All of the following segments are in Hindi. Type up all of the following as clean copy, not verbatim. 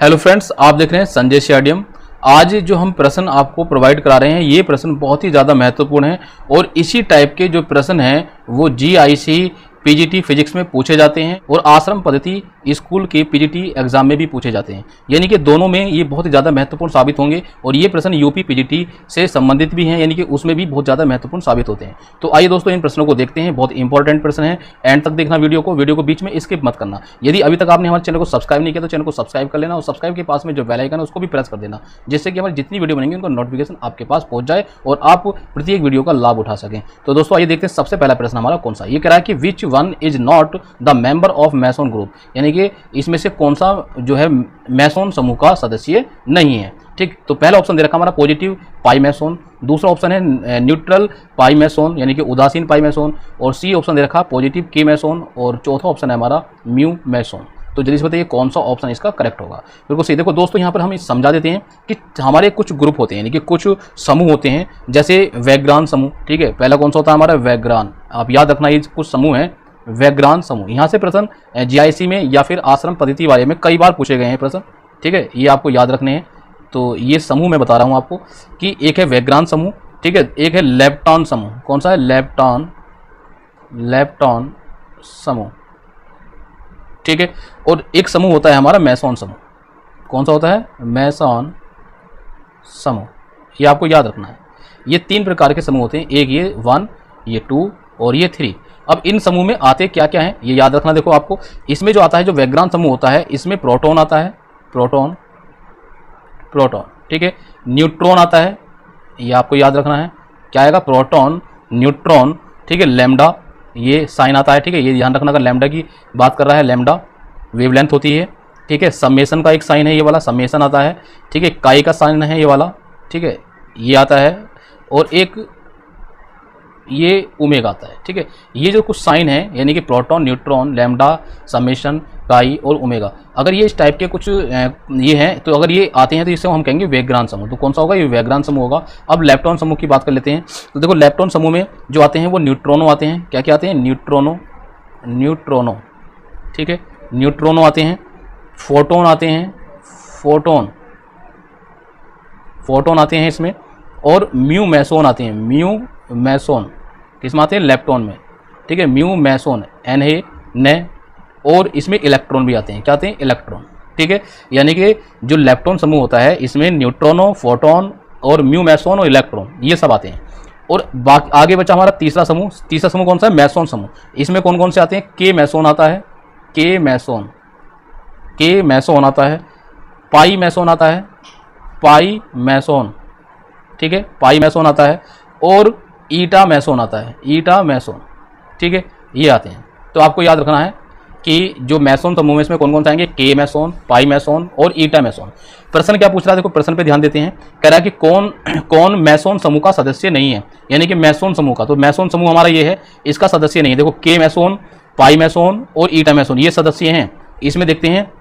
हेलो फ्रेंड्स, आप देख रहे हैं संजय स्टेडियम। आज जो हम प्रश्न आपको प्रोवाइड करा रहे हैं ये प्रश्न बहुत ही ज़्यादा महत्वपूर्ण है और इसी टाइप के जो प्रश्न हैं वो जीआईसी पीजीटी फिजिक्स में पूछे जाते हैं और आश्रम पद्धति स्कूल के पीजीटी एग्जाम में भी पूछे जाते हैं। यानी कि दोनों में ये बहुत ही ज़्यादा महत्वपूर्ण साबित होंगे और ये प्रश्न यूपी पीजीटी से संबंधित भी हैं, यानी कि उसमें भी बहुत ज़्यादा महत्वपूर्ण साबित होते हैं। तो आइए दोस्तों इन प्रश्नों को देखते हैं। बहुत इंपॉर्टेंट प्रश्न है, एंड तक देखना वीडियो को बीच में स्किप मत करना। यदि अभी तक आपने हमारे चैनल को सब्सक्राइब नहीं किया तो चैनल को सब्सक्राइब कर लेना और सब्सक्राइब के पास में जो बेल आइकन है उसको भी प्रेस कर देना, जिससे कि हमारी जितनी वीडियो बनेंगी उनका नोटिफिकेशन आपके पास पहुंच जाए और आप प्रत्येक वीडियो का लाभ उठा सकें। तो दोस्तों आइए देखते हैं सबसे पहला प्रश्न हमारा कौन सा। ये कह रहा है कि which one is not the member of mason group, यानी कि इसमें से कौन सा जो है मैसोन समूह का सदस्य नहीं है। ठीक, तो पहला ऑप्शन दे रखा हमारा पॉजिटिव पाई मैसोन, दूसरा ऑप्शन है न्यूट्रल पाई मैसोन यानी कि उदासीन पाई मैसोन, और सी ऑप्शन दे रखा पॉजिटिव के मैसोन, और चौथा ऑप्शन है हमारा म्यू मैसोन। तो जल्दी से बताइए कौन सा ऑप्शन इसका करेक्ट होगा। बिल्कुल सही। देखो दोस्तों यहाँ पर हम समझा देते हैं कि हमारे कुछ ग्रुप होते हैं, यानी कि कुछ समूह होते हैं, जैसे वैग्रान समूह। ठीक है, पहला कौन सा होता है हमारा वैग्रान। आप याद रखना ये कुछ समूह हैं वैग्रान समूह। यहाँ से प्रश्न जीआईसी में या फिर आश्रम पद्धति वाले में कई बार पूछे गए हैं प्रश्न। ठीक है, ये आपको याद रखने हैं। तो ये समूह मैं बता रहा हूँ आपको कि एक है वैग्रान समूह, ठीक है, एक है लेप्टॉन समूह। कौन सा है? लेप्टॉन समूह। ठीक है, और एक समूह होता है हमारा मैसोन समूह। कौन सा होता है? मैसोन समूह। ये आपको याद रखना है। ये तीन प्रकार के समूह होते हैं, एक ये 1, ये 2 और ये 3। अब इन समूह में आते क्या क्या हैं ये याद रखना। देखो आपको इसमें जो आता है, जो वैग्रान समूह होता है, इसमें प्रोटॉन आता है, प्रोटॉन। ठीक है, न्यूट्रॉन आता है, ये आपको याद रखना है। क्या आएगा? Proton, neutron. ठीक है, लैम्डा, ये साइन आता है। ठीक है, ये ध्यान रखना, अगर लैम्डा की बात कर रहा है, लैम्डा वेवलेंथ होती है। ठीक है, समेशन का एक साइन है, ये वाला समेशन आता है। ठीक है, काई का साइन है ये वाला। ठीक है, ये आता है, और एक ये ओमेगा आता है। ठीक है, ये जो कुछ साइन है यानी कि प्रोटॉन, न्यूट्रॉन, लैम्डा, समेशन, काई और ओमेगा, अगर ये इस टाइप के कुछ ये हैं तो अगर ये आते हैं तो इसे हम कहेंगे वैग्रान समूह। तो कौन सा होगा? ये वैग्रान समूह होगा। अब लेप्टॉन समूह की बात कर लेते हैं। तो देखो लेप्टॉन समूह में जो आते हैं वो न्यूट्रॉनो आते हैं। क्या क्या आते हैं? न्यूट्रॉनो। ठीक है, न्यूट्रॉनो आते हैं, फोटोन आते हैं, फोटोन आते हैं इसमें, और म्यू मैसोन आते हैं। म्यू मैसोन किस में आते हैं? लेप्टॉन में। ठीक है, म्यू मैसोन ने, और इसमें इलेक्ट्रॉन भी आते हैं। क्या आते हैं? इलेक्ट्रॉन। ठीक है, यानी कि जो लेप्टॉन समूह होता है इसमें न्यूट्रॉनो, फोटोन और म्यू मैसोन और इलेक्ट्रॉन ये सब आते हैं। और बाकी आगे बचा हमारा तीसरा समूह। तीसरा समूह कौन सा है? मैसोन समूह। इसमें कौन कौन से आते हैं? के मैसोन आता है, के मैसोन आता है, पाई मैसोन आता है, पाई मैसोन। ठीक है, पाई मैसोन आता है, और ईटा मैसोन आता है, ईटा मैसोन। ठीक है, ये आते हैं। तो आपको याद रखना है कि जो मैसोन समूह में इसमें कौन कौन से आएंगे? के मैसोन, पाई मैसोन और ईटा मैसोन। प्रश्न क्या पूछ रहा है? देखो प्रश्न पे ध्यान देते हैं। कह रहा है कि कौन मैसोन समूह का सदस्य नहीं है, यानी कि मैसोन समूह का। तो मैसोन समूह हमारा ये है, इसका सदस्य नहीं है। देखो के मैसोन, पाई मैसोन और ईटा मैसोन ये सदस्य हैं। इसमें देखते हैं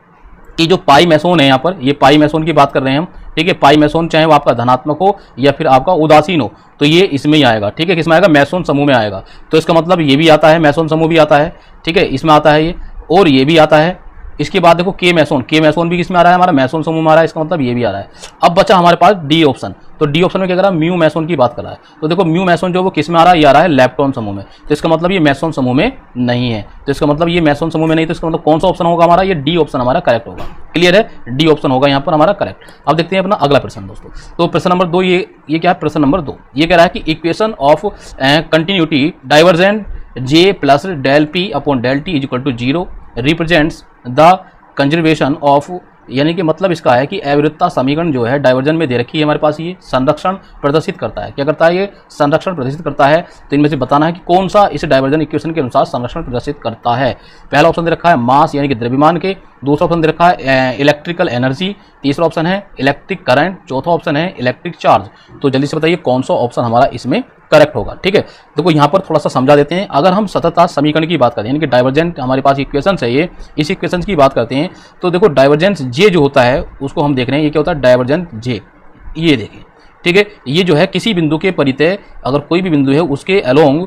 कि जो पाई मैसोन है, यहाँ पर ये पाई मैसोन की बात कर रहे हैं हम। ठीक है, पाई मैसोन चाहे वो आपका धनात्मक हो या फिर आपका उदासीन हो, तो ये इसमें ही आएगा। ठीक है, किसमें आएगा? मैसोन समूह में आएगा। तो इसका मतलब ये भी आता है, मैसोन समूह भी आता है। ठीक है, इसमें आता है ये, और ये भी आता है। इसके बाद देखो के मैसोन भी किसमें आ रहा है? हमारा मैसोन समूह में आ रहा है। इसका मतलब ये भी आ रहा है। अब बचा हमारे पास डी ऑप्शन। तो डी ऑप्शन में क्या कर रहा है? म्यू मैसोन की बात कर रहा है। तो देखो म्यू मैसोन जो वो किस में आ रहा है? ये आ रहा है लेप्टॉन समूह में। तो इसका मतलब ये मैसोन समूह में नहीं है। तो इसका मतलब ये मैसोन समूह में नहीं, तो इसका मतलब कौन सा ऑप्शन होगा हमारा? ये डी ऑप्शन हमारा करेक्ट होगा। क्लियर है? डी ऑप्शन होगा यहाँ पर हमारा करेक्ट। अब देखते हैं अपना अगला प्रश्न दोस्तों। तो प्रश्न नंबर 2 ये क्या है? प्रश्न नंबर 2 ये कह रहा है कि equation of continuity divergent J plus del P upon del T is equal to 0 represents the conservation of, यानी कि मतलब इसका है कि अविरतता समीकरण जो है डाइवर्जन में दे रखी है हमारे पास, ये संरक्षण प्रदर्शित करता है। क्या करता है? ये संरक्षण प्रदर्शित करता है। तो इनमें से बताना है कि कौन सा इस डाइवर्जन इक्वेशन के अनुसार संरक्षण प्रदर्शित करता है। पहला ऑप्शन दे रखा है मास यानी कि द्रव्यमान के, दूसरा ऑप्शन दे रखा है इलेक्ट्रिकल एनर्जी, तीसरा ऑप्शन है इलेक्ट्रिक करंट, चौथा ऑप्शन है इलेक्ट्रिक चार्ज। तो जल्दी से बताइए कौन सा ऑप्शन हमारा इसमें करेक्ट होगा। ठीक है, देखो यहाँ पर थोड़ा सा समझा देते हैं। अगर हम सततता समीकरण की बात करते हैं, यानी कि डाइवर्जेंट हमारे पास इक्वेशन है ये, इस इक्वेशन की बात करते हैं, तो देखो डाइवर्जेंस जे जो होता है उसको हम देख रहे हैं। ये क्या होता है? डाइवर्जेंस जे, ये देखिए। ठीक है, ये जो है किसी बिंदु के परितः अगर कोई भी बिंदु है उसके अलोंग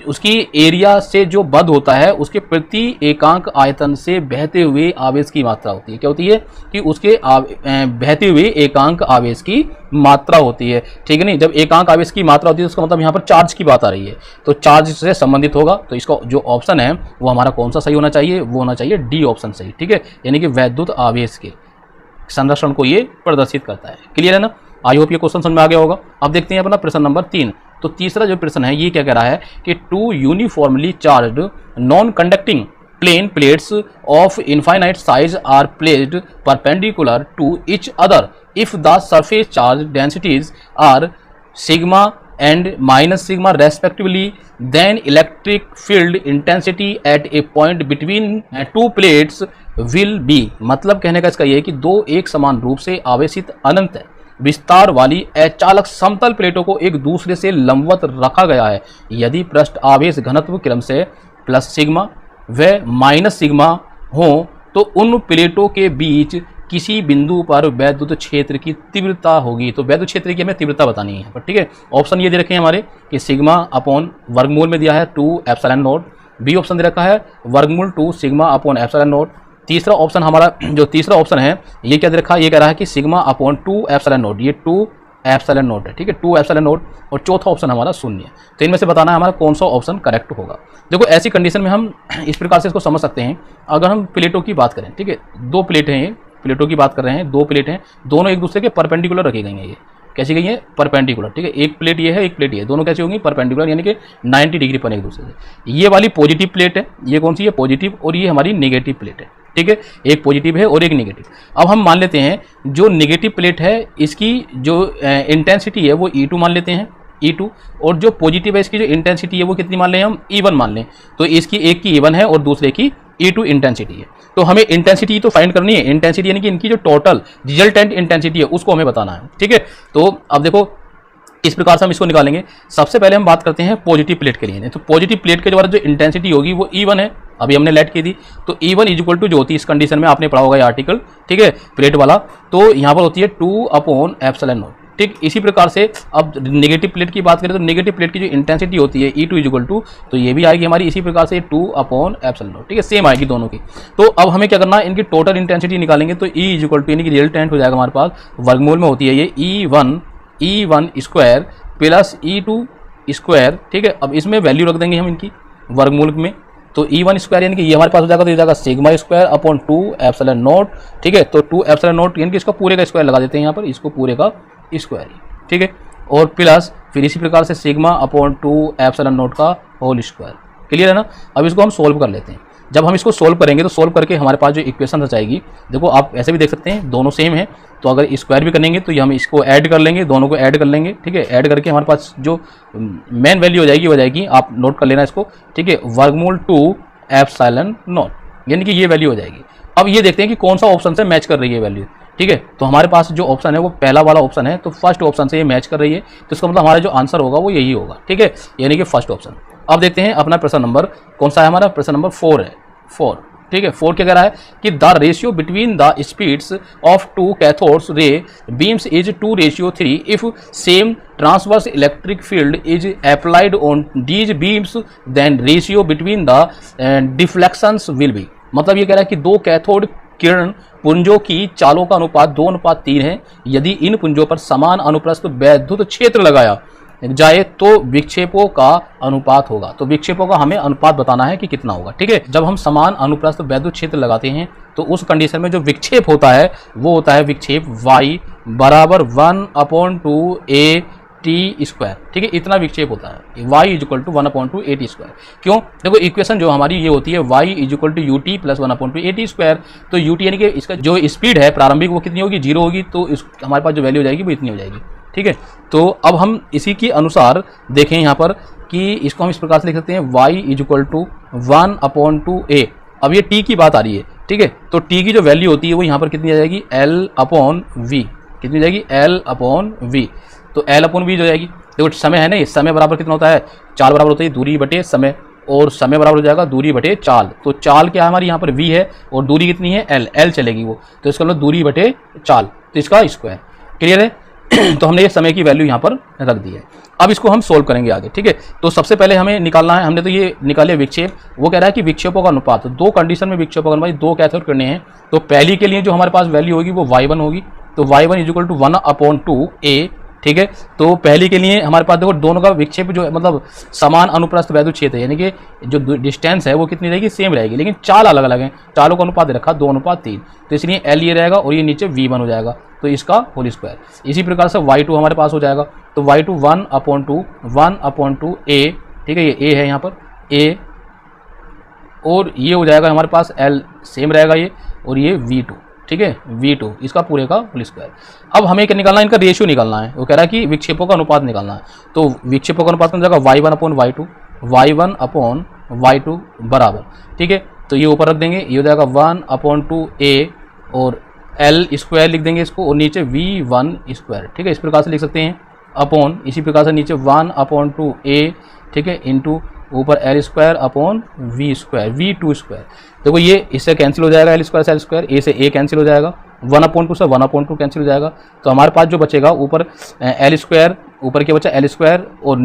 उसकी एरिया से जो बद्ध होता है उसके प्रति एकांक आयतन से बहते हुए आवेश की मात्रा होती है। क्या होती है कि उसके बहते हुए एकांक आवेश की मात्रा होती है, ठीक है नहीं। जब एकांक आवेश की मात्रा होती है तो उसका मतलब यहाँ पर चार्ज की बात आ रही है, तो चार्ज से संबंधित होगा। तो इसका जो ऑप्शन है वो हमारा कौन सा सही होना चाहिए, वो होना चाहिए डी ऑप्शन सही, ठीक है। यानी कि वैद्युत आवेश के संरक्षण को ये प्रदर्शित करता है। क्लियर है ना। आई होप ये क्वेश्चन समझ में आ गया होगा। अब देखते हैं अपना प्रश्न नंबर 3। तो तीसरा जो प्रश्न है ये क्या कह रहा है कि two uniformly charged non conducting plane plates of infinite size are placed perpendicular to each other if the surface charge densities are sigma and minus sigma respectively, then electric field intensity at a point between two plates will be. मतलब कहने का इसका ये है कि दो एक समान रूप से आवेशित अनंत विस्तार वाली अचालक समतल प्लेटों को एक दूसरे से लंबवत रखा गया है। यदि पृष्ठ आवेश घनत्व क्रम से प्लस सिग्मा व माइनस सिग्मा हो तो उन प्लेटों के बीच किसी बिंदु पर वैद्युत क्षेत्र की तीव्रता होगी। तो वैद्युत क्षेत्र की हमें तीव्रता बतानी है, ठीक है। ऑप्शन ये दे रखे हैं हमारे कि सिग्मा अपॉन वर्गमूल में दिया है 2 एप्सिलॉन नॉट, बी ऑप्शन दे रखा है वर्गमूल 2 सिग्मा अपॉन एप्सिलॉन नॉट। तीसरा ऑप्शन हमारा जो तीसरा ऑप्शन है ये क्या दे रखा है, ये कह रहा है कि सिग्मा अपॉन 2 एप्सिलॉन नॉट, ये 2 एप्सिलॉन नॉट है, ठीक है, 2 एप्सिलॉन नॉट। और चौथा ऑप्शन हमारा शून्य है। तो इनमें से बताना है हमारा कौन सा ऑप्शन करेक्ट होगा। देखो ऐसी कंडीशन में हम इस प्रकार से इसको समझ सकते हैं। अगर हम प्लेटों की बात करें, ठीक है, दो प्लेट हैं, ये प्लेटों की बात कर रहे हैं, दो प्लेट हैं, दोनों एक दूसरे के परपेंडिकुलर रखी गई हैं। ये कैसी गई है, परपेंडिकुलर, ठीक है। एक प्लेट ये है, एक प्लेट ये है, दोनों कैसी होंगी, परपेंडिकुलर, यानी कि 90 डिग्री पर एक दूसरे से। ये वाली पॉजिटिव प्लेट है, ये कौन सी है, पॉजिटिव, और ये हमारी नेगेटिव प्लेट है, ठीक है। एक पॉजिटिव है और एक नेगेटिव। अब हम मान लेते हैं जो नेगेटिव प्लेट है इसकी जो इंटेंसिटी है वो E2 मान लेते हैं, E2, और जो पॉजिटिव है इसकी जो इंटेंसिटी है वो कितनी मान लें हम, E1 मान लें। तो इसकी एक की E1 है और दूसरे की E2 इंटेंसिटी है। तो हमें इंटेंसिटी तो फाइंड करनी है, इंटेंसिटी यानी कि इनकी जो टोटल रिजल्टेंट इंटेंसिटी है उसको हमें बताना है, ठीक है। तो अब देखो इस प्रकार से हम इसको निकालेंगे। सबसे पहले हम बात करते हैं पॉजिटिव प्लेट के लिए। तो पॉजिटिव प्लेट के द्वारा जो इंटेंसिटी होगी वो E1 है, अभी हमने लेट की थी। तो E1 इक्वल टू जो होती है इस कंडीशन में, आपने पढ़ा होगा ये आर्टिकल, ठीक है, प्लेट वाला, तो यहाँ पर होती है 2 अपॉन एप्सिलॉन नॉट, ठीक। इसी प्रकार से अब नेगेटिव प्लेट की बात करें तो नेगेटिव प्लेट की जो इंटेंसिटी होती है E2 इक्वल टू, तो ये भी आएगी हमारी इसी प्रकार से 2 अपॉन एप्सिलॉन नॉट, ठीक है, सेम आएगी दोनों की। तो अब हमें क्या करना है, इनकी टोटल इंटेंसिटी निकालेंगे। तो E इक्वल टू यानी कि रिजल्टेंट हो जाएगा हमारे पास, वर्गमूल में होती है ये E1 square plus E2 square, ठीक है। अब इसमें वैल्यू रख देंगे हम इनकी वर्गमूल में। तो E1 स्क्वायर यानी कि ये हमारे पास हो जाएगा, तो ये जाएगा sigma square upon 2 epsilon not, ठीक है। तो 2 एप्सिलॉन नॉट यानी कि इसका पूरे का स्क्वायर लगा देते हैं यहाँ पर, इसको पूरे का स्क्वायर, ठीक है। और प्लस फिर इसी प्रकार से सिग्मा अपॉन 2 एप्सिलॉन नॉट का होल स्क्वायर। क्लियर है ना। अब इसको हम सोल्व कर लेते हैं। जब हम इसको सोल्व करेंगे तो सोल्व करके हमारे पास जो इक्वेशन आ जाएगी, देखो आप ऐसे भी देख सकते हैं दोनों सेम है, तो अगर स्क्वायर भी करेंगे तो हम इसको ऐड कर लेंगे, दोनों को ऐड कर लेंगे, ठीक है। ऐड करके हमारे पास जो मेन वैल्यू हो जाएगी वो जाएगी, आप नोट कर लेना इसको, ठीक है, वर्गमूल 2 एप्सिलॉन नॉट, यानी कि ये वैल्यू हो जाएगी। अब ये देखते हैं कि कौन सा ऑप्शन से मैच कर रही है वैल्यू, ठीक है। तो हमारे पास जो ऑप्शन है वो पहला वाला ऑप्शन है, तो फर्स्ट ऑप्शन से ये मैच कर रही है, तो इसका मतलब हमारा जो आंसर होगा वो यही होगा, ठीक है, यानी कि फर्स्ट ऑप्शन। अब देखते हैं अपना प्रश्न नंबर कौन सा है, हमारा प्रश्न नंबर 4 है, 4, ठीक है। 4 क्या कह रहा है कि the ratio between the speeds of 2 cathodes ray beams is 2:3 if same transverse electric field is applied on these beams then ratio between the deflections will be. मतलब ये कह रहा है कि दो कैथोड किरण पुंजों की चालों का अनुपात 2:3 है। यदि इन पुंजों पर समान अनुप्रस्थ वैद्युत क्षेत्र लगाया जाए तो विक्षेपों का अनुपात होगा। तो विक्षेपों का हमें अनुपात बताना है कि कितना होगा, ठीक है। जब हम समान अनुप्रस्थ वैद्युत क्षेत्र लगाते हैं तो उस कंडीशन में जो विक्षेप होता है वो होता है विक्षेप y बराबर 1/2 AT स्क्वायर, ठीक है, इतना विक्षेप होता है। y equal to 1/2 AT square. क्यों, देखो इक्वेशन जो हमारी ये होती है y equal to UT plus 1/2 AT square. तो UT यानी कि इसका जो स्पीड है प्रारंभिक वो कितनी होगी, 0 होगी, तो हमारे पास जो वैल्यू हो जाएगी वो इतनी हो जाएगी, ठीक है। तो अब हम इसी के अनुसार देखें यहाँ पर कि इसको हम इस प्रकार से लिख सकते हैं y इक्वल टू 1/2 A। अब ये t की बात आ रही है, ठीक है, तो t की जो वैल्यू होती है वो यहाँ पर कितनी आ जाएगी, L/V, कितनी जाएगी, L/V। तो L/V जो जाएगी, देखो समय है ना, ये समय बराबर कितना होता है, चाल बराबर होता है दूरी बटे समय, और समय बराबर हो जाएगा दूरी बटे चाल। तो चाल क्या है हमारी यहाँ पर v है और दूरी कितनी है L चलेगी वो, तो इसका मतलब दूरी बटे चाल, तो इसका स्क्वायर। क्लियर है। तो हमने ये समय की वैल्यू यहाँ पर रख दी है। अब इसको हम सोल्व करेंगे आगे, ठीक है। तो सबसे पहले हमें निकालना है, हमने तो ये निकाले विक्षेप, वो कह रहा है कि विक्षेपों का अनुपात, तो दो कंडीशन में विक्षेपों का अनुपात, दो कैथोड करने हैं। तो पहली के लिए जो हमारे पास वैल्यू होगी वो y1 होगी, तो y1 इक्वल टू 1/2a, ठीक है। तो पहली के लिए हमारे पास देखो दोनों का विक्षेप जो है मतलब समान अनुप्रस्थ वैद्युत क्षेत्र है, यानी कि जो डिस्टेंस है वो कितनी रहेगी, सेम रहेगी, लेकिन चाल अलग अलग है। चालों का अनुपात दे रखा 2:3, तो इसलिए L ये रहेगा और ये नीचे V1 हो जाएगा, तो इसका होल स्क्वायर। इसी प्रकार से y2 हमारे पास हो जाएगा, तो y2 1/2a, ठीक है, ये a है यहाँ पर a, और ये हो जाएगा हमारे पास L सेम रहेगा ये, और ये V2, ठीक है, V2 इसका पूरे का होल स्क्वायर। अब हमें क्या निकालना है, इनका रेशियो निकालना है। वो कह रहा है कि विक्षेपों का अनुपात निकालना है, तो विक्षेपों का अनुपात हो जाएगा y1/y2 बराबर, ठीक है। तो ये ऊपर रख देंगे, ये हो जाएगा 1/2a और L स्क्वायर लिख देंगे इसको, और नीचे V1 स्क्वायर, ठीक है, इस प्रकार से लिख सकते हैं, अपॉन इसी प्रकार से नीचे 1/2a, ठीक है, इंटू ऊपर L square upon V square, V2 square. देखो ये इससे कैंसिल हो जाएगा, L स्क्वायर से L स्क्वायर, a से a कैंसिल हो जाएगा, 1/2 से 1/2 कैंसिल हो जाएगा, तो हमारे पास जो बचेगा ऊपर L स्क्वायर, ऊपर क्या बचा L स्क्वायर, और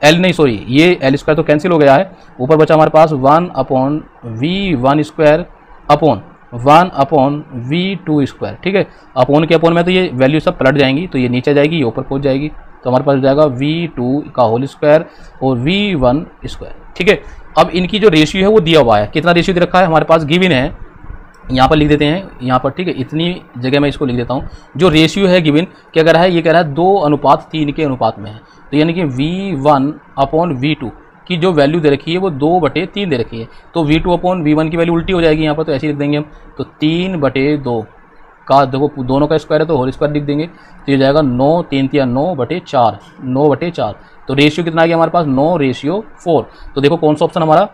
L नहीं सॉरी ये L स्क्वायर तो कैंसिल हो गया है, ऊपर बचा हमारे पास 1/V1 square upon 1/V2 square, ठीक है। अपोन के अपोन में तो ये वैल्यू सब पलट जाएंगी, तो ये नीचे जाएगी, ये ऊपर पहुंच जाएगी, तो हमारे पास हो जाएगा V2 का होल स्क्वायर और V1 स्क्वायर, ठीक है। अब इनकी जो रेशियो है वो दिया हुआ है, कितना रेशियो दे रखा है हमारे पास, गिवन है, यहाँ पर लिख देते हैं यहाँ पर, ठीक है, इतनी जगह मैं इसको लिख देता हूँ। जो रेशियो है गिवन क्या कह रहा है, ये कह रहा है 2:3 के अनुपात में है, तो यानी कि V1/V2 की जो वैल्यू दे रखी है वो 2/3 दे रखी है, तो V2/V1 की वैल्यू उल्टी हो जाएगी यहाँ पर, तो ऐसे लिख देंगे हम, तो 3/2 का देखो दोनों का स्क्वायर है तो होल स्क्वायर लिख देंगे, तो ये जाएगा 9 3 या 9/4, तो रेशियो कितना आ गया हमारे पास 9:4। तो देखो कौन सा ऑप्शन हमारा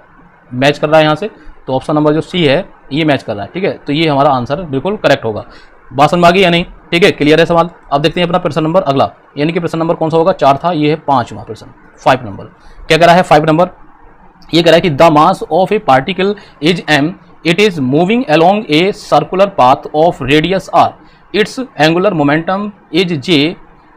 मैच कर रहा है यहाँ से, तो ऑप्शन नंबर जो सी है ये मैच कर रहा है, ठीक है। तो ये हमारा आंसर बिल्कुल करेक्ट होगा। बात समझ में आ गई या नहीं, ठीक है, क्लियर है सवाल। अब देखते हैं अपना प्रश्न नंबर अगला, यानी कि प्रश्न नंबर कौन सा होगा, 4 था, ये है 5वां प्रश्न, 5 नंबर। क्या कह रहा है 5 नंबर, ये कह रहा है कि the mass of A particle is m, it is moving along a circular path of radius r, its angular momentum is j,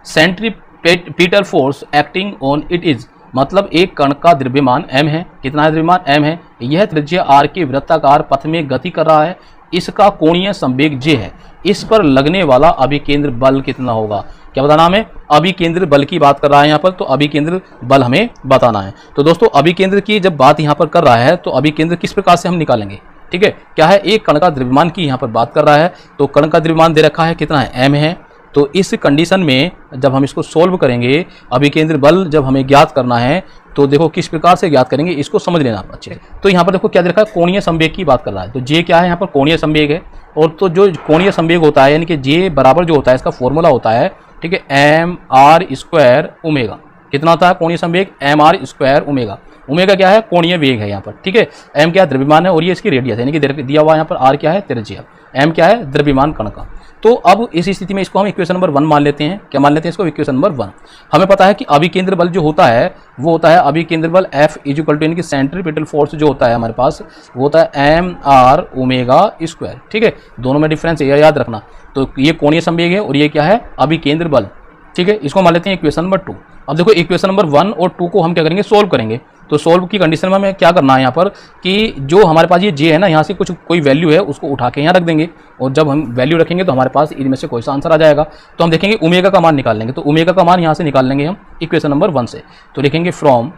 centripetal force acting on it is, मतलब एक कण का द्रव्यमान m है, कितना है द्रव्यमान m है, यह त्रिज्या r के वृत्ताकार पथ में गति कर रहा है, इसका कोणीय संवेग j है, इस पर लगने वाला अभिकेंद्र बल कितना होगा। क्या बताना हमें, अभिकेंद्र बल की बात कर रहा है यहाँ पर, तो अभिकेंद्र बल हमें बताना है। तो दोस्तों अभिकेंद्र की जब बात यहाँ पर कर रहा है तो अभिकेंद्र किस प्रकार से हम निकालेंगे, ठीक है, क्या है, एक कण का द्रव्यमान की यहाँ पर बात कर रहा है, तो कण का द्रव्यमान दे रखा है कितना है m है, तो इस कंडीशन में जब हम इसको सोल्व करेंगे, अभिकेंद्र बल जब हमें ज्ञात करना है, तो देखो किस प्रकार से ज्ञात करेंगे, इसको समझ लेना आप अच्छे से। तो यहाँ पर देखो क्या दे रखा है, कोणीय संवेग की बात कर रहा है, तो जे क्या है यहाँ पर कोणीय संवेग है, और तो जो कोणीय संवेग होता है यानी कि जे बराबर जो होता है इसका फॉर्मूला होता है, ठीक है, mr² ओमेगा, कितना होता है कोणीय संवेग mr² ओमेगा, ओमेगा क्या है कोणीय वेग है यहाँ पर, ठीक है, m क्या है द्रव्यमान है और ये इसकी रेडियस है, यानी कि दिया हुआ यहाँ पर r क्या है त्रिज्या, m क्या है द्रव्यमान कण का। तो अब इस स्थिति में इसको हम इक्वेशन नंबर 1 मान लेते हैं, क्या मान लेते हैं इसको, इक्वेशन नंबर 1। हमें पता है कि अभिकेंद्र बल जो होता है वो होता है अभिकेंद्र बल F इक्वल टू यानी कि सेंट्रीपिटल फोर्स जो होता है हमारे पास वो होता है mr ओमेगा स्क्वायर, ठीक है, दोनों में डिफरेंस है याद रखना। तो ये कोणीय संवेग है और ये क्या है अभिकेंद्र बल, ठीक है, इसको मान लेते हैं इक्वेशन नंबर 2। अब देखो इक्वेशन नंबर 1 और 2 को हम क्या करेंगे, सोल्व करेंगे। तो सोल्व की कंडीशन में हमें क्या करना है यहाँ पर कि जो हमारे पास ये जे है ना, यहाँ से कुछ कोई वैल्यू है उसको उठा के यहाँ रख देंगे, और जब हम वैल्यू रखेंगे तो हमारे पास इनमें से कोई सा आंसर आ जाएगा। तो हम देखेंगे ओमेगा का मान निकाल लेंगे, तो ओमेगा का मान यहाँ से निकाल लेंगे हम इक्वेशन नंबर 1 से। तो लिखेंगे फ्रॉम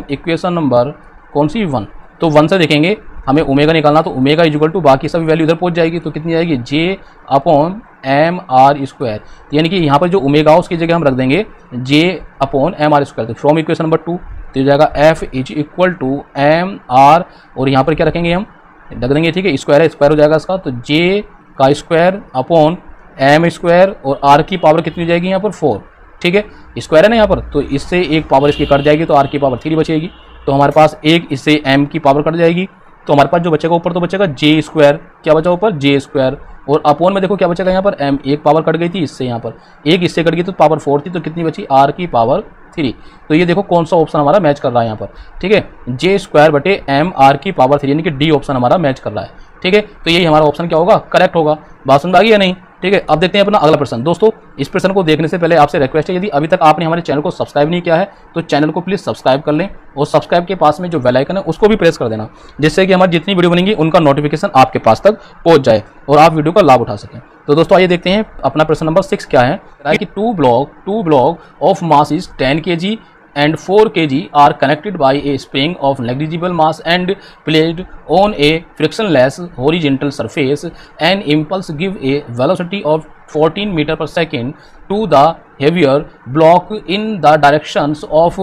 इक्वेशन नंबर कौन सी 1, तो 1 से देखेंगे हमें ओमेगा निकालना, तो ओमेगा इक्वल टू बाकी सभी वैल्यू इधर पहुँच जाएगी, तो कितनी आएगी j/mr², यानी कि यहाँ पर जो ओमेगा उसकी जगह हम रख देंगे j/mr²। तो फ्रॉम इक्वेशन नंबर 2 तो ये जाएगा F is equal to mr, और यहाँ पर क्या रखेंगे हम रख देंगे, ठीक है, स्क्वायर है, स्क्वायर हो जाएगा इसका, तो j का स्क्वायर अपॉन m² और r की पावर कितनी हो जाएगी यहाँ पर 4, ठीक है, स्क्वायर है ना यहाँ पर, तो इससे एक पावर इसकी कट जाएगी तो r की पावर 3 बचेगी, तो हमारे पास एक इससे m की पावर कट जाएगी, तो हमारे पास जो बचेगा ऊपर तो बचेगा j², क्या बचा ऊपर j², और अपोन में देखो क्या बचेगा यहाँ पर m, एक पावर कट गई थी इससे, यहाँ पर एक इससे कट गई तो पावर 4 थी, तो कितनी बची r की पावर 3। तो ये देखो कौन सा ऑप्शन हमारा मैच कर रहा है यहाँ पर, ठीक है, j² m r की पावर 3 यानी कि डी ऑप्शन हमारा मैच कर रहा है, ठीक है। तो यही हमारा ऑप्शन क्या होगा, करेक्ट होगा। बात समझ आ गई या नहीं, ठीक है, अब देखते हैं अपना अगला प्रश्न। दोस्तों इस प्रश्न को देखने से पहले आपसे रिक्वेस्ट है, यदि अभी तक आपने हमारे चैनल को सब्सक्राइब नहीं किया है तो चैनल को प्लीज़ सब्सक्राइब कर लें और सब्सक्राइब के पास में जो बेल आइकन है उसको भी प्रेस कर देना, जिससे कि हमारी जितनी वीडियो बनेंगी उनका नोटिफिकेशन आपके पास तक पहुंच जाए और आप वीडियो का लाभ उठा सकें। तो दोस्तों आइए देखते हैं अपना प्रश्न नंबर 6 क्या है कि two block of mass is 10 kg and 4 kg are connected by a spring of negligible mass and placed on a frictionless horizontal surface. An impulse give a velocity of 14 meter per second to the heavier block in the directions of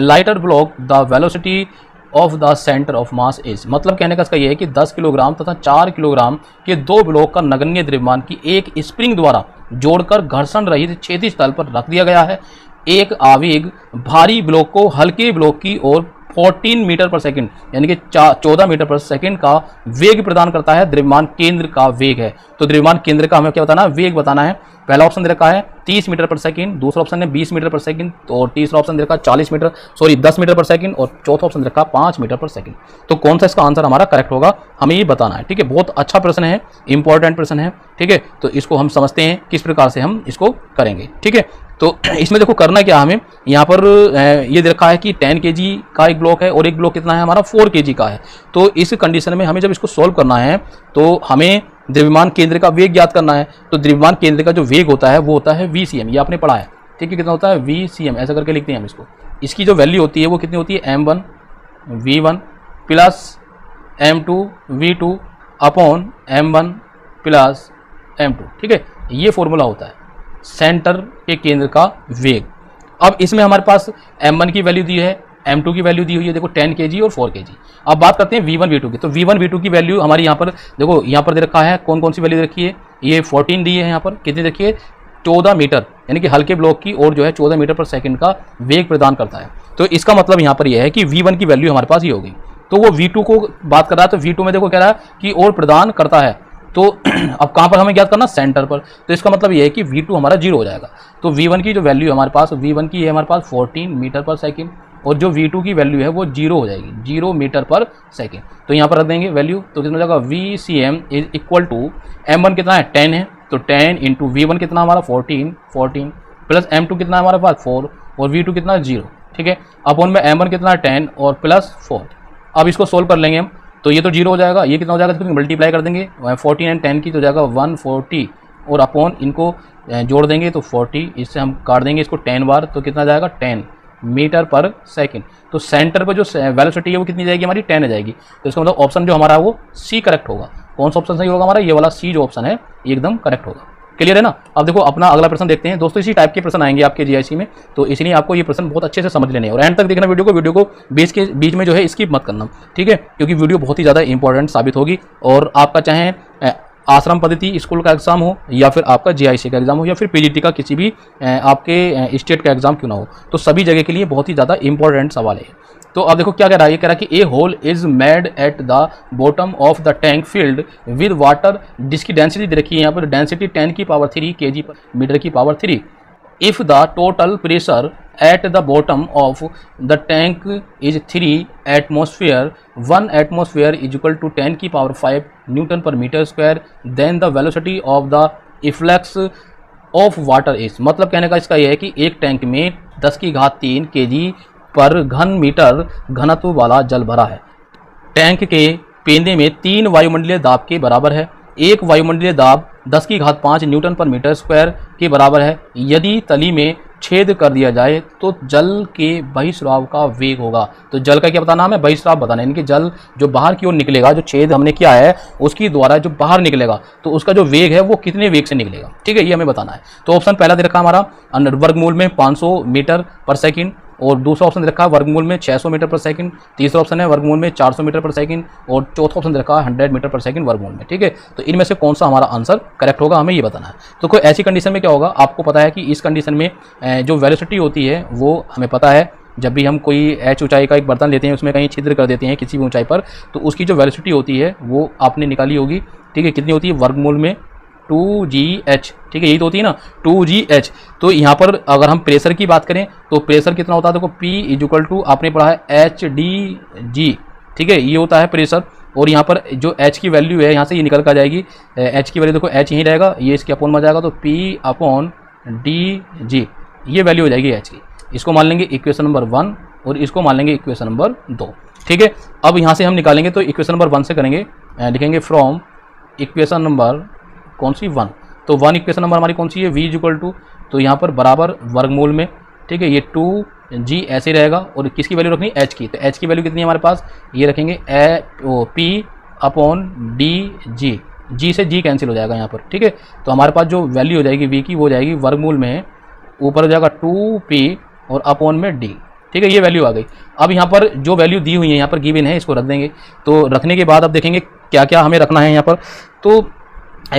lighter block. The velocity of the centre of mass is, मतलब कहने का इसका यह है कि 10 किलोग्राम तथा 4 किलोग्राम के दो ब्लॉक का नगण्य द्रव्यमान की एक स्प्रिंग द्वारा जोड़कर घर्षण रहित क्षैतिज तल पर रख दिया गया है। एक आवेग भारी ब्लॉक को हल्के ब्लॉक की ओर 14 मीटर पर सेकंड यानी कि 14 मीटर पर सेकंड का वेग प्रदान करता है। द्रव्यमान केंद्र का वेग है, तो द्रव्यमान केंद्र का हमें क्या बताना है, वेग बताना है। पहला ऑप्शन दे रखा है 30 मीटर पर सेकंड, दूसरा ऑप्शन है 20 मीटर पर सेकंड, और तीसरा ऑप्शन दे रखा है 10 मीटर पर सेकंड, और चौथा ऑप्शन दे रखा है 5 मीटर पर सेकंड। तो कौन सा इसका आंसर हमारा करेक्ट होगा हमें ये बताना है। ठीक है, बहुत अच्छा प्रश्न है, इंपॉर्टेंट प्रश्न है। ठीक है, तो इसको हम समझते हैं किस प्रकार से हम इसको करेंगे। ठीक है, तो इसमें देखो करना क्या, हमें यहाँ पर ये दे रखा है कि 10 kg का एक ब्लॉक है और एक ब्लॉक कितना है हमारा 4 kg का है। तो इस कंडीशन में हमें जब इसको सॉल्व करना है तो हमें द्रव्यमान केंद्र का वेग ज्ञात करना है। तो द्रव्यमान केंद्र का जो वेग होता है वो होता है VCM, ये आपने पढ़ा है। ठीक है, कितना होता है VCM, ऐसा करके लिखते हैं हम इसको। इसकी जो वैल्यू होती है वो कितनी होती है M1 V1 plus M2 V2 upon M1 plus M2। ठीक है, ये फॉर्मूला होता है सेंटर के केंद्र का वेग। अब इसमें हमारे पास M1 की वैल्यू दी है, M2 की वैल्यू दी हुई है, देखो 10 kg और 4 kg। अब बात करते हैं V1 V2 की। तो V1 V2 की वैल्यू हमारी यहाँ पर देखो, यहाँ पर दे रखा है कौन कौन सी वैल्यू रखी है, ये 14 दी है, यहाँ पर कितनी रखी है 14 मीटर यानी कि हल्के ब्लॉक की और जो है 14 मीटर पर सेकंड का वेग प्रदान करता है। तो इसका मतलब यहाँ पर यह है कि V1 की वैल्यू हमारे पास ये होगी। तो वो V2 को बात कर रहा है, तो V2 में देखो कह रहा है कि और प्रदान करता है। तो अब कहाँ पर हमें ज्ञात करना, सेंटर पर। तो इसका मतलब ये है कि V2 हमारा 0 हो जाएगा। तो V1 की जो वैल्यू है हमारे पास, V1 की है हमारे पास 14 मीटर पर सेकंड, और जो V2 की वैल्यू है वो 0 हो जाएगी, 0 मीटर पर सेकंड। तो यहाँ पर रख देंगे वैल्यू, तो कितना हो जाएगा VCM is equal to M1 कितना है 10 है, तो 10 इंटू V1 कितना हमारा 14 प्लस M2 कितना हमारे पास 4 और V2 कितना 0। ठीक है, अपॉन में M1 कितना 10 और प्लस 4। अब इसको सोल्व कर लेंगे हम, तो ये तो 0 हो जाएगा, ये कितना हो जाएगा, तो मल्टीप्लाई कर देंगे 14 एंड 10 की, तो जाएगा 140 और अपॉन इनको जोड़ देंगे तो 40, इससे हम काट देंगे इसको 10 बार, तो कितना जाएगा 10 मीटर पर सेकंड। तो सेंटर पर जो वेलोसिटी है वो कितनी जाएगी हमारी 10 आ जाएगी। तो इसका मतलब ऑप्शन जो हमारा वो C करेक्ट होगा। कौन सा ऑप्शन सही होगा हमारा, ये वाला C जो ऑप्शन है एकदम करेक्ट होगा। क्लियर है ना। अब देखो अपना अगला प्रश्न देखते हैं। दोस्तों इसी टाइप के प्रश्न आएंगे आपके जीआईसी में, तो इसलिए आपको ये प्रश्न बहुत अच्छे से समझ लेने हैं और एंड तक देखना वीडियो को बीच में जो है स्किप मत करना, ठीक है, क्योंकि वीडियो बहुत ही ज़्यादा इंपॉर्टेंट साबित होगी। और आपका चाहे आश्रम पद्धति स्कूल का एग्जाम हो या फिर आपका जीआईसी का एग्जाम हो या फिर पीजीटी का किसी भी आपके स्टेट का एग्जाम क्यों ना हो, तो सभी जगह के लिए बहुत ही ज़्यादा इंपॉर्टेंट सवाल है। तो अब देखो क्या कह रहा है, ये कह रहा है कि a hole is made at the bottom of the tank filled with water, जिसकी डेंसिटी दे रखी है यहाँ पर, डेंसिटी 10 की पावर 3 kg पर मीटर की power 3। If the total pressure at the bottom of the tank is 3 atmosphere, 1 atmosphere is equal to 10 की पावर 5 न्यूटन पर metre square, then the velocity of the efflux of water is, मतलब कहने का इसका यह है कि एक टैंक में 10 की घात 3 kg पर घन मीटर घनत्व वाला जल भरा है। टैंक के पेंदे में 3 वायुमंडलीय दाब के बराबर है। एक वायुमंडलीय दाब 10 की घात 5 न्यूटन पर मीटर स्क्वायर के बराबर है। यदि तली में छेद कर दिया जाए तो जल के बहिस्राव का वेग होगा। तो जल का क्या बताना हमें, बहिस्राव बताना है, यानी कि जल जो बाहर की ओर निकलेगा, जो छेद हमने किया है उसकी द्वारा जो बाहर निकलेगा तो उसका जो वेग है वो कितने वेग से निकलेगा, ठीक है, ये हमें बताना है। तो ऑप्शन पहला दे रखा हमारा वर्गमूल में 500 मीटर पर सेकंड, और दूसरा ऑप्शन दे रखा है वर्गमूल में 600 मीटर पर सेकंड, तीसरा ऑप्शन है वर्गमूल में 400 मीटर पर सेकंड, और चौथा ऑप्शन दे रखा है 100 मीटर पर सेकंड वर्गमूल में, ठीक है। तो इनमें से कौन सा हमारा आंसर करेक्ट होगा हमें ये बताना है। तो कोई ऐसी कंडीशन में क्या होगा, आपको पता है कि इस कंडीशन में जो वेलोसिटी होती है वो हमें पता है, जब भी हम कोई h ऊंचाई का एक बर्तन लेते हैं उसमें कहीं छिद्र कर देते हैं किसी भी ऊंचाई पर, तो उसकी जो वेलोसिटी होती है वो आपने निकाली होगी, ठीक है, कितनी होती है वर्गमूल में 2gh, ठीक है, यही तो होती है ना 2gh। तो यहाँ पर अगर हम प्रेशर की बात करें तो प्रेशर कितना होता है, देखो P इक्वल टू आपने पढ़ा है HDG, ठीक है, ये होता है प्रेशर, और यहाँ पर जो h की वैल्यू है यहाँ से ये निकल कर जाएगी, h की वैल्यू देखो h यहीं रहेगा, ये इसके अपॉन में जाएगा, तो P/dg ये वैल्यू हो जाएगी h की। इसको मान लेंगे इक्वेशन नंबर 1 और इसको मान लेंगे इक्वेशन नंबर 2। ठीक है, अब यहाँ से हम निकालेंगे तो इक्वेशन नंबर 1 से करेंगे, लिखेंगे फ्रॉम इक्वेशन नंबर कौन सी 1, तो 1 इक्वेशन नंबर हमारी कौन सी है, v इक्वल टू, तो यहाँ पर बराबर वर्गमूल में, ठीक है, ये 2g ऐसे रहेगा और किसकी वैल्यू रखनी h की, तो h की वैल्यू कितनी है हमारे पास, ये रखेंगे P/dg, g से g कैंसिल हो जाएगा यहाँ पर। ठीक है, तो हमारे पास जो वैल्यू हो जाएगी v की वो हो जाएगी वर्गमूल में, ऊपर हो जाएगा 2p और अपॉन में d। ठीक है, ये वैल्यू आ गई। अब यहाँ पर जो वैल्यू दी हुई है यहाँ पर गिवन है, इसको रख देंगे। तो रखने के बाद अब देखेंगे क्या क्या हमें रखना है यहाँ पर। तो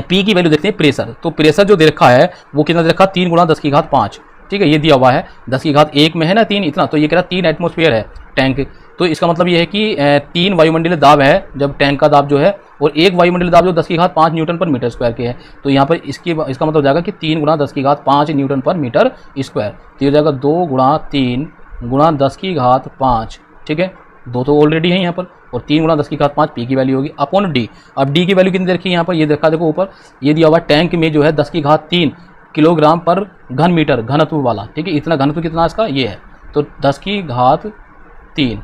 P की वैल्यू देखते हैं प्रेशर, तो प्रेशर जो दे रखा है वो कितना दे रखा है, 3 × 10⁵ ठीक है, ये दिया हुआ है 10⁻1 में है ना 3 इतना, तो ये कह रहा है 3 एटमॉस्फेयर है टैंक, तो इसका मतलब ये है कि 3 वायुमंडलीय दाब है जब टैंक का दाब जो है, और 1 वायुमंडलीय दाब जो 10⁵5 न्यूटन पर मीटर स्क्वायर के है, तो यहाँ पर इसका मतलब जाएगा कि 3 × 10⁵5 न्यूटन पर मीटर स्क्वायर, तो ये हो जाएगा 2 × 3 × 10⁵5। ठीक है, 2 तो ऑलरेडी है यहाँ पर, और 3 × 10⁵5 P की वैल्यू होगी अपॉन D। अब D की वैल्यू कितनी रखी है यहाँ पर, ये देखा देखो ऊपर ये दिया हुआ टैंक में जो है 10⁻3 किलोग्राम पर घन मीटर घनत्व वाला। ठीक है, इतना घनत्व कितना इसका ये है, तो 10⁻3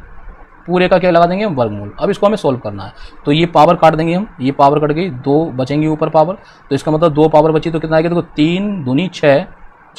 पूरे का क्या लगा देंगे हम, वर्गमूल। अब इसको हमें सोल्व करना है, तो ये पावर काट देंगे हम, ये पावर कट गई, 2 बचेंगे ऊपर पावर, तो इसका मतलब 2 पावर बची तो कितना आएगा, देखो 3 दूनी 6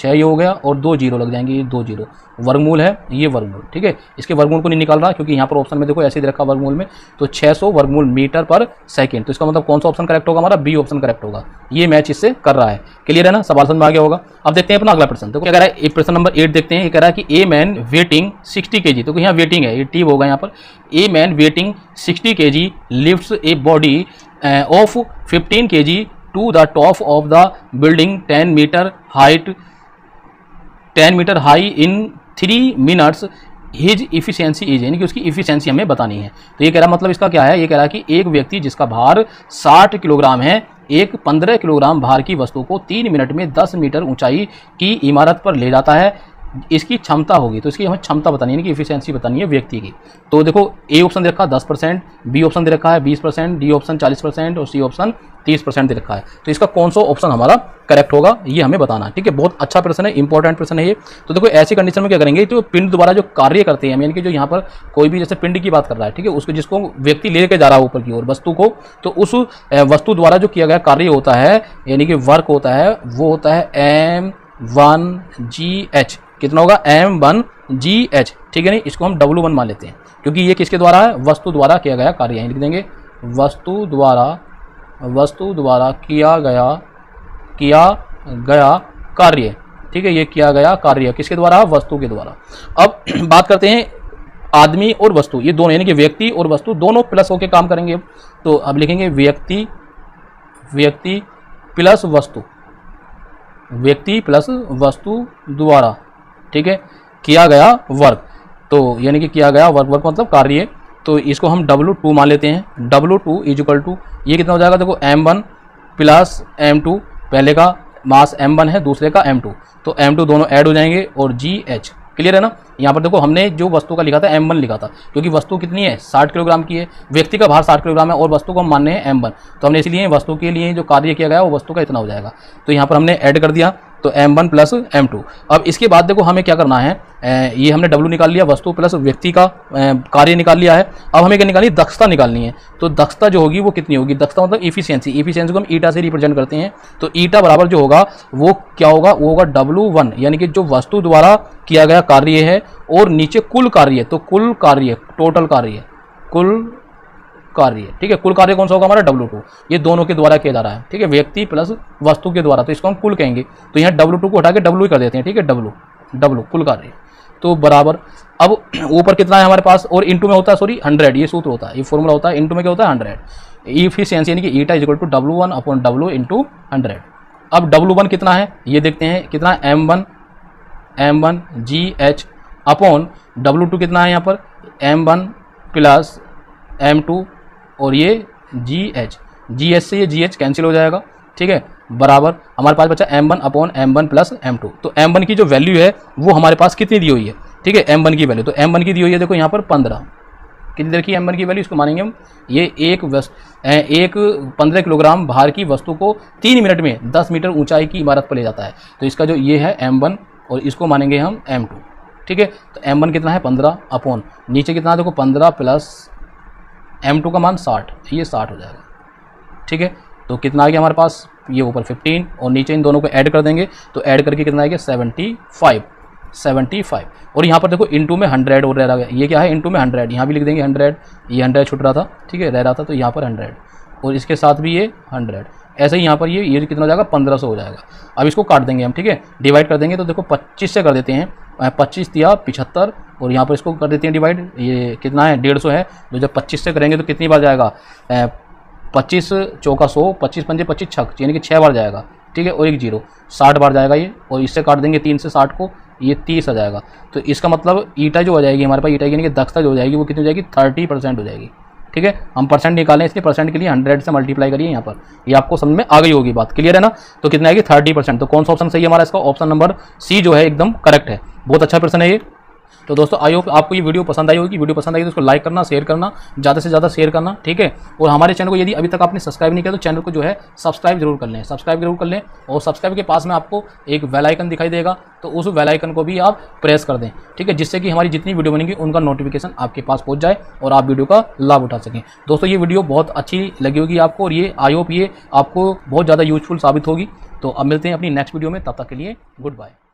ये हो गया, और 2 जीरो लग जाएंगे, ये 2 जीरो वर्गमूल है, ये वर्गमूल। ठीक है, इसके वर्गमूल को नहीं निकाल रहा क्योंकि यहाँ पर ऑप्शन में देखो ऐसे दे रखा वर्गमूल में, तो 600 वर्गमूल मीटर पर सेकंड, तो इसका मतलब कौन सा ऑप्शन करेक्ट होगा हमारा, बी ऑप्शन करेक्ट होगा। ये मैच इससे कर रहा है, क्लियर है ना, सवाल समझ में आ गया होगा। अब देखते हैं अपना अगला प्रश्न, तो क्या कह रहा है, प्रश्न नंबर 8 देखते हैं। ये कह रहा है कि ए मैन वेटिंग 60 kg, तो यहाँ वेटिंग है, ये टी होगा यहाँ पर, a man weighting 60 kg lifts a body of 15 kg to the top of the building 10 metre high in 3 minutes, his efficiency is, यानी कि उसकी इफिशियंसी हमें बतानी है। तो ये कह रहा मतलब इसका क्या है, ये कह रहा है कि एक व्यक्ति जिसका भार 60 किलोग्राम है, एक 15 किलोग्राम भार की वस्तु को 3 मिनट में 10 मीटर ऊंचाई की इमारत पर ले जाता है, इसकी क्षमता होगी, तो इसकी हमें क्षमता बतानी है, कि इफिशियंसी बतानी है व्यक्ति की। तो देखो ए ऑप्शन दे रखा है 10%, बी ऑप्शन दे रखा है 20%, डी ऑप्शन 40% और सी ऑप्शन 30% दे रखा है। तो इसका कौन सा ऑप्शन हमारा करेक्ट होगा ये हमें बताना है। ठीक है, बहुत अच्छा प्रश्न है, इंपॉर्टेंट प्रश्न है ये। तो देखो ऐसी कंडीशन में क्या करेंगे, तो पिंड द्वारा जो कार्य करते हैं, यानी कि जो यहाँ पर कोई भी जैसे पिंड की बात कर रहा है, ठीक है, उसको जिसको व्यक्ति लेके जा रहा है ऊपर की ओर वस्तु को, तो उस वस्तु द्वारा जो किया गया कार्य होता है, यानी कि वर्क होता है, वो होता है M1GH। कितना होगा, M1GH। ठीक है, नहीं इसको हम W1 मान लेते हैं, क्योंकि ये किसके द्वारा है, वस्तु द्वारा किया गया कार्य है। लिख देंगे वस्तु द्वारा किया गया कार्य। ठीक है, ये किया गया कार्य किसके द्वारा, वस्तु के द्वारा। अब बात करते हैं आदमी और वस्तु, ये दोनों यानी कि व्यक्ति और वस्तु दोनों प्लस होकर काम करेंगे। तो अब लिखेंगे व्यक्ति प्लस वस्तु द्वारा, ठीक है, किया गया वर्क। तो यानी कि किया गया वर्क मतलब कार्य, तो इसको हम W2 मान लेते हैं। W2 इज इक्वल टू ये कितना हो जाएगा, देखो M1 प्लस M2, पहले का मास M1 है, दूसरे का M2, तो M2 दोनों ऐड हो जाएंगे और GH। क्लियर है ना। यहाँ पर देखो हमने जो वस्तु का लिखा था M1 लिखा था, क्योंकि वस्तु कितनी है 60 किलोग्राम की है, व्यक्ति का भार 60 किलोग्राम है और वस्तु को हम मानने हैं M1, तो हमने इसलिए वस्तु के लिए जो कार्य किया गया वो वस्तु का इतना हो जाएगा। तो यहाँ पर हमने ऐड कर दिया, तो M1 प्लस M2। अब इसके बाद देखो हमें क्या करना है, ये हमने W निकाल लिया, वस्तु प्लस व्यक्ति का कार्य निकाल लिया है। अब हमें क्या निकालनी, दक्षता निकालनी है। तो दक्षता जो होगी वो कितनी होगी, दक्षता मतलब इफिशियंसी को हम ईटा से रिप्रेजेंट करते हैं। तो ईटा बराबर जो होगा वो क्या होगा, वो होगा W1, यानी कि जो वस्तु द्वारा किया गया कार्य है और नीचे कुल कार्य, तो कुल कार्य टोटल कार्य, कुल कार्य। ठीक है, कुल कार्य कौन सा होगा हमारा W2, ये दोनों के द्वारा किया जा रहा है। ठीक है, व्यक्ति प्लस वस्तु के द्वारा, तो इसको हम कुल कहेंगे। तो यहाँ W2 को हटा के W ही कर देते हैं। ठीक है, W कुल कार्य, तो बराबर। अब ऊपर कितना है हमारे पास, और इनटू में होता है 100, ये सूत्र होता है, ये फॉर्मूला होता है। इनटू में क्या होता है 100, इफिशियंसी यानी कि eta is equal to W1 upon W into 100। अब W1 कितना है ये देखते हैं, कितना है M1 GH अपॉन W2 कितना है यहाँ पर M1 प्लस M2 और ये GH से ये GH कैंसिल हो जाएगा। ठीक है, बराबर हमारे पास बचा M1 upon M1 plus M2। तो M1 की जो वैल्यू है वो हमारे पास कितनी दी हुई है, ठीक है, M1 की वैल्यू, तो M1 की दी हुई है देखो यहाँ पर 15। कितनी देर की M1 की वैल्यू, इसको मानेंगे हम ये एक 15 किलोग्राम भार की वस्तु को 3 मिनट में 10 मीटर ऊंचाई की इमारत पर ले जाता है। तो इसका जो ये है M1 और इसको मानेंगे हम M2, ठीक है। तो M1 कितना है 15 अपॉन नीचे कितना है देखो 15 प्लस M2 का मान 60, ये 60 हो जाएगा, ठीक है। तो कितना आ गया हमारे पास, ये ऊपर 15 और नीचे इन दोनों को ऐड कर देंगे तो ऐड करके कितना आएगा 75 और यहाँ पर देखो इनटू में 100 और रह गया, ये क्या है इनटू में 100, यहाँ भी लिख देंगे 100, ये 100 छूट रहा था, ठीक है, रह रहा था तो यहाँ पर 100 और इसके साथ भी ये 100, ऐसे ही यहाँ पर ये कितना हो जाएगा 1500 हो जाएगा। अब इसको काट देंगे हम, ठीक है, डिवाइड कर देंगे तो देखो 25 से कर देते हैं, 25 दिया 75 और यहाँ पर इसको कर देते हैं डिवाइड, ये कितना है 150 है, तो जब 25 से करेंगे तो कितनी बार जाएगा 25 चौका 100, 25 पंजे 25 छक, यानी कि 6 बार जाएगा, ठीक है, और एक 0 60 बार जाएगा ये, और इससे काट देंगे 3 से 60 को, ये 30 आ जाएगा। तो इसका मतलब ईटा जो हो जाएगी हमारे पास, ईटा यानी कि दक्षता जो हो जाएगी वो कितनी हो जाएगी 30% हो जाएगी, ठीक है। हम परसेंट निकालें, इसलिए परसेंट के लिए 100 से मल्टीप्लाई करिए यहाँ पर, ये आपको समझ में आ गई होगी बात, क्लियर है ना। तो कितना आएगी 30%। तो कौन सा ऑप्शन सही है हमारा, इसका ऑप्शन नंबर सी जो है एकदम करेक्ट है, बहुत अच्छा प्रश्न है ये। तो दोस्तों आई होप आपको ये वीडियो पसंद आई होगी, वीडियो पसंद आई तो इसको लाइक करना, शेयर करना, ज़्यादा से ज़्यादा शेयर करना, ठीक है। और हमारे चैनल को यदि अभी तक आपने सब्सक्राइब नहीं किया तो चैनल को जो है सब्सक्राइब जरूर कर लें, सब्सक्राइब जरूर कर लें। और सब्सक्राइब के पास में आपको एक बेल आइकन दिखाई देगा, तो उस बेल आइकन को भी आप प्रेस कर दें, ठीक है, जिससे कि हमारी जितनी वीडियो बनेंगी उनका नोटिफिकेशन आपके पास पहुँच जाए और आप वीडियो का लाभ उठा सकें। दोस्तों ये वीडियो बहुत अच्छी लगी होगी आपको और ये आई होप ये आपको बहुत ज़्यादा यूजफुल साबित होगी। तो अब मिलते हैं अपनी नेक्स्ट वीडियो में, तब तक के लिए गुड बाय।